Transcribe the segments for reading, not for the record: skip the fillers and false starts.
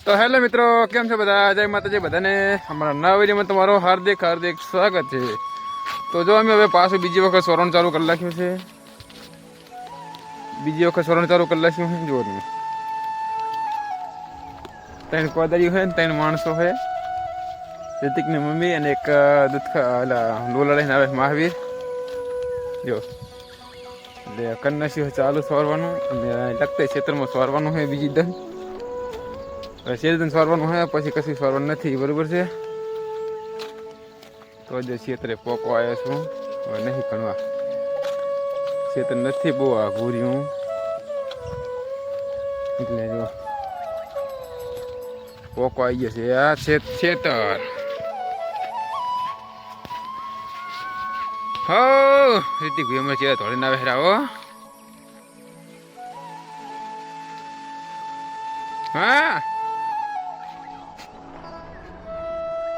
તો હેલો મિત્રો, કેમ છો બધા? જય માતાજી બધાને. અમારા નવા વિડીયોમાં તમારો હાર્દિક હાર્દિક સ્વાગત છે. તો જો અમે હવે પાછું બીજી વખત સોરણ ચાલુ કરી નાખ્યું છે. બીજી વખત સોરણ ચાલુ કરી નાખ્યું છે. જો તમે 3 કોદારીઓ છે ને 3 માણસો છે. રિતિકની મમ્મી અને એક લોલા લઈને આવે મહાવીર. જો એટલે કન્નાસી ચાલુ સોરવાનું અને લગતા ક્ષેત્રમાં સોરવાનું છે. બીજી દન શેરદન સોરવાનું હોય પછી કશું સોરવાનું નથી, બરાબર છે? તો જે ક્ષેત્રે પોકો આવ્યો છું, હવે નહીં ગણવા. ક્ષેત્ર નથી બહુ આઘુર્યું એટલે જો પોકો આવી ગયો છે. આ ક્ષેત્ર હો રિતિક ભાઈ અમે ચેરા થોડી ના વહેરાવો. હા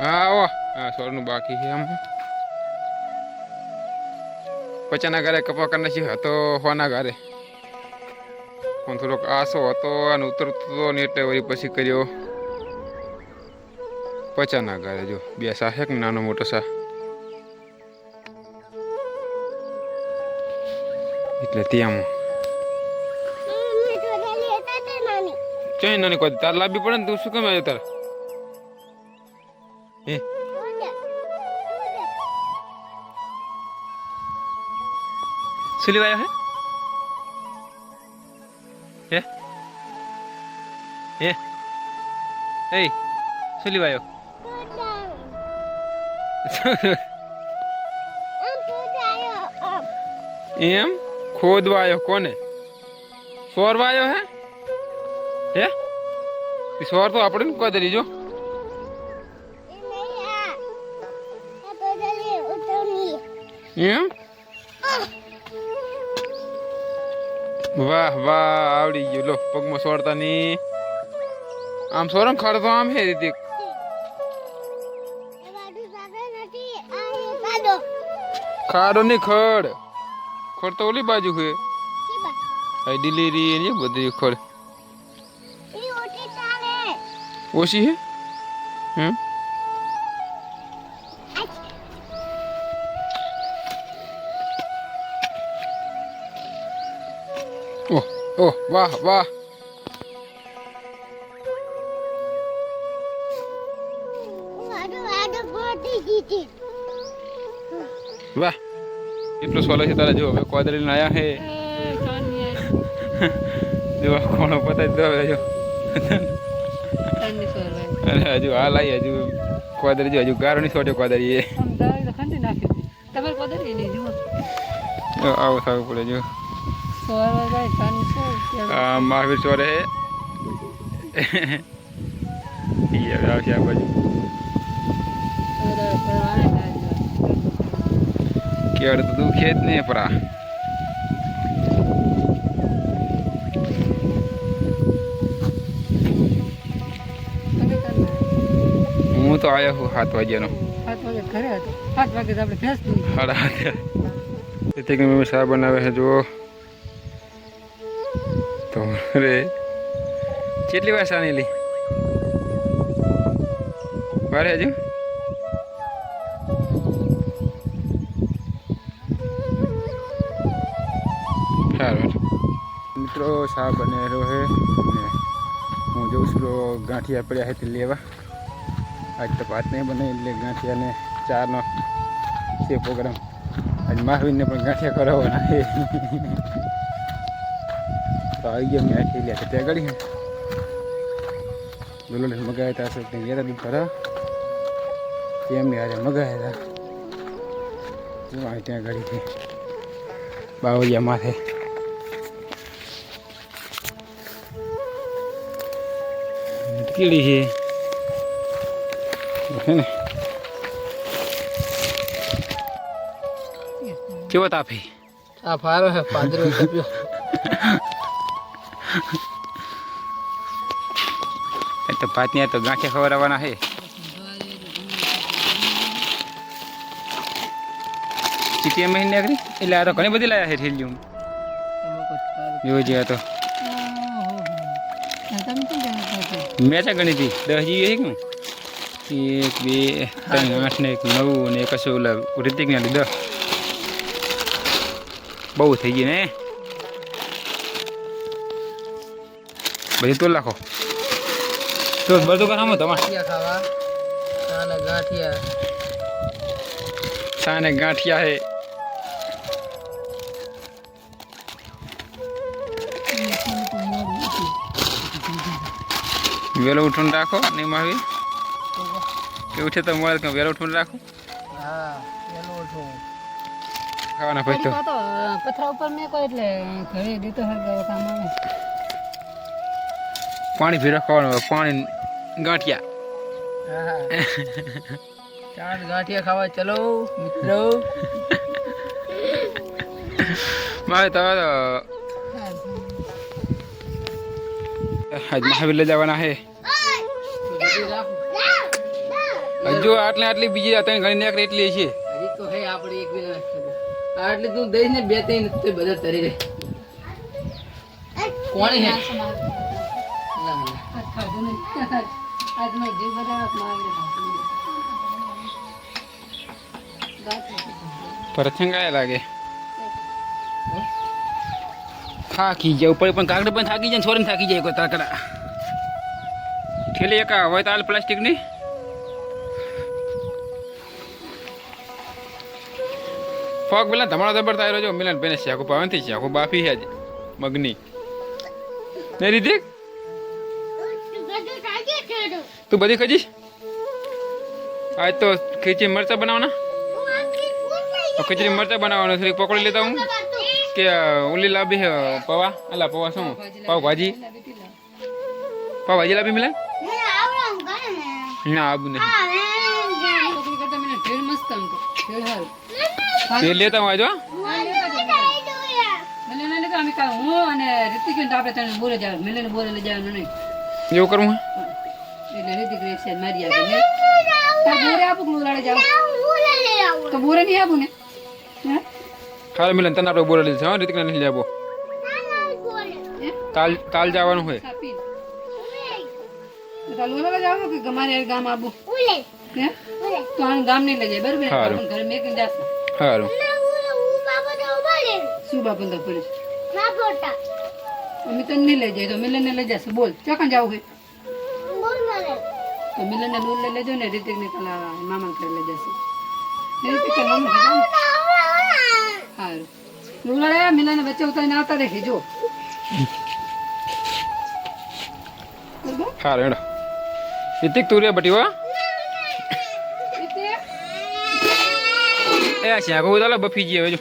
હા આવો. હા સોરનું બાકી છે. આમ પચાના ઘરે કપા કરી નાખી હતો, હોના ઘરે પણ થોડોક આસો હતો અને ઉતરતો ને એટલે વળી પછી કર્યો પચાના ઘરે. જો 2 સા છે કે નાનો મોટો સા, એટલે ત્યાં ચાઈ નાની કોઈ તાર લાવવી પડે ને. તું શું કેમ આવ્યો તાર? હે શું લેવા આવ્યો હે? હે હે શું લેવા આવ્યો? એમ ખોદવા આવ્યો? કોને સોરવા આવ્યો હે? હે સોર તો આપણે ને કોદરી જો એમ. વાહ વાહ, આવડી ગયું. લો પગમાં સોરતા ની આમ સોરમ ખડ તો આમ હે રીતે ખાડો ની ખડ ખડ તો ઓલી બાજુ હે ડિલીરી બધી ખડ ઓછી હે. હમ ઓહ ઓહ વાહ વાહ. વાહ એટલું સોલે છે તારા. જો હવે કોદરી લઈને આયા હે. જો કોણ પતાવી દો હવે. જો અરે હજુ હાલ આવી હજુ કોદરી. જો હજુ ગારો ની છોટે કોદરી એ આવું થવું પડે. જો મહાવીર ચોરે હે આવશે આ બાજુ. કેળ તો દુખે જ નહીં પરા. હું તો આવ્યો છું 7 વાગ્યાનો. 7 વાગે શા બનાવે છે જો. તો રે કેટલી વાર સાની લી વારે હજુ સારું. મિત્રો શા બનેલો છે. હું જઉં છું તો ગાંઠિયા પડ્યા છે તે લેવા. આજ તો ભાત નહીં બને એટલે ગાંઠિયાને ચાનો છે પ્રોગ્રામ. આજ મહાવીરને પણ ગાંઠિયા કરાવવાના છે. તો આવી ગયા મેં આખી લ્યા ત્યાં ગળી દોલો મગાવ્યા હતા. હશે ત્યાં ગયા હતા ખરા એમની હારે મગાવ્યા હતા. ત્યાં ગળી છે બાવળિયા માથે. કીડી છે ને કેવો તાપે આ ફારો હે પાદરો તપ્યો. તો ભાતની તો ગાંઠિયા ખવડાવવાના છે. ચીટી મહિને કરી એટલે આ તો ઘણી બધી લાયા છે થેલીઓ. જોઈ ગયા તો મેં છે ગણી હતી 10 જીવી એક 1 2 3 8 ને 1 9 ને કશું ઓલા રિતિક ને 10 બહુ થઈ ગઈ ને બધી તો લાખો તો બધું કરામો તમારે ખાવા સાને ગાંઠિયા હે વેલો ઉઠું રાખો નહીં માવી કે ઉઠે તો મળે કે વેલો ઉઠું રાખો હા વેલો ઉઠું ખાવાના પૈસા તો પથરા ઉપર મેં કોઈ એટલે ઘરે દીતો હર ગયો કામ આવે પાણી ભીરો ખાવાનું પાણી ગાંઠિયા હા ચાર ગાંઠિયા ખાવા ચલો મિત્રો મારે તો આજ મહાવીર લઈ જવાના હે હજુ આટલી બીજી ત્રણ ઘણી નીકળે એટલી છે હજી તો હે આપણે એક બી આટલી તું દઈ ને 2 3 તે બધા તરી રે કોણ હે પરથંગાય લાગે થાકી જાય ઉપર પણ કાગડ પણ થાકી જાય છોરીને થાકી જાય કોઈ તાકડા ઠેલી એક હોય તાલ પ્લાસ્ટિક ની ફોક પેલા ધમાડો જબર થાય જો મિલન પેને શાકુ પાવનથી શાકુ બાફી છે મગની ને રીતિક તું બધી ખજીશ આજ તો ખીચડી મરચા બનાવવાના તો ખીચડી મરચા બનાવવાના થોડીક પકોડી લેતા હું કે ઓલી લાવી પૌવા અલા પૌવા શું પાવ ભાજી લાવી મિલન ના આબુ નહીં તે લેતા હું આજો એવું કરવું હાલ મિલન તને આપણે બોલે લીધું હા રીતિક નહીં લેવો કાલ જવાનું હોય ગામ નહીં લઈ જાય બરોબર ઘરે મેં જશે સારું શું બાપુ તો પોલીસ અમે તને નહીં લઈ જાય તો મિલન ને લઈ જશે બોલ ચોકન જવું હોય તો મિલન ને બોલ લઈ લેજો ને રીતિક ને પેલા મામા ઘરે લઈ જશે સારું લુલાડે મિલન ને વચ્ચે ઉતારીને આવતા દેખી જો સારું હેડો રીતિક તું રે બટી હો એ શાકો ઉતાલો બફી જઈએ જો